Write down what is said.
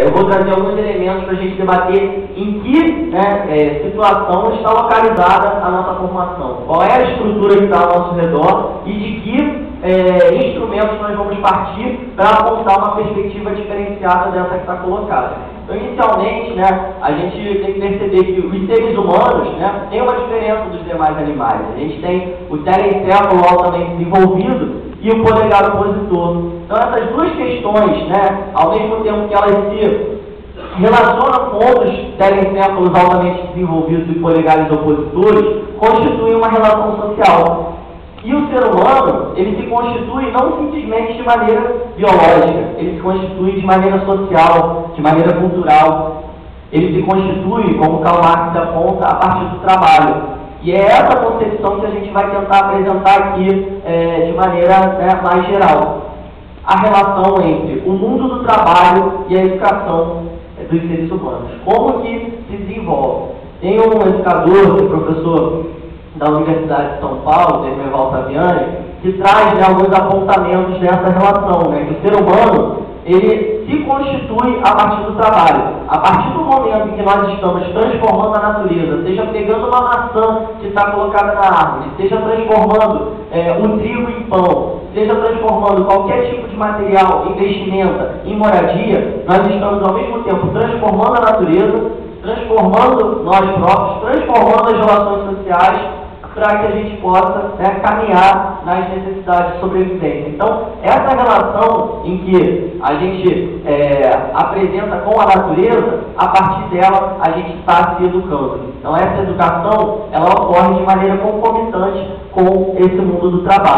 Eu vou trazer alguns elementos para a gente debater em que situação está localizada a nossa formação, qual é a estrutura que está ao nosso redor e de que instrumentos nós vamos partir para apontar uma perspectiva diferenciada dessa que está colocada. Então, inicialmente, a gente tem que perceber que os seres humanos têm uma diferença dos demais animais. A gente tem o telencéfalo altamente desenvolvido e o polegar opositor. Então, essas duas questões, ao mesmo tempo que elas se relacionam com outros telencéfalos altamente desenvolvidos e polegares opositores, constituem uma relação social. E o ser humano, ele se constitui não simplesmente de maneira biológica, ele se constitui de maneira social, de maneira cultural. Ele se constitui, como Karl Marx aponta, a partir do trabalho. E é essa concepção que a gente vai tentar apresentar aqui de maneira mais geral. A relação entre o mundo do trabalho e a educação dos seres humanos. Como que se desenvolve? Tem um educador, um professor da Universidade de São Paulo, Dermeval Saviani, que traz alguns apontamentos dessa relação, que o ser humano ele se constitui a partir do trabalho. A partir do momento em que nós estamos transformando a natureza, seja pegando uma maçã que está colocada na árvore, seja transformando o trigo em pão, seja transformando qualquer tipo de material em vestimenta, em moradia, nós estamos ao mesmo tempo transformando a natureza, transformando nós próprios, transformando as relações sociais, para que a gente possa caminhar nas necessidades de sobrevivência. Então, essa relação em que a gente apresenta com a natureza, a partir dela a gente está se educando. Então, essa educação, ela ocorre de maneira concomitante com esse mundo do trabalho.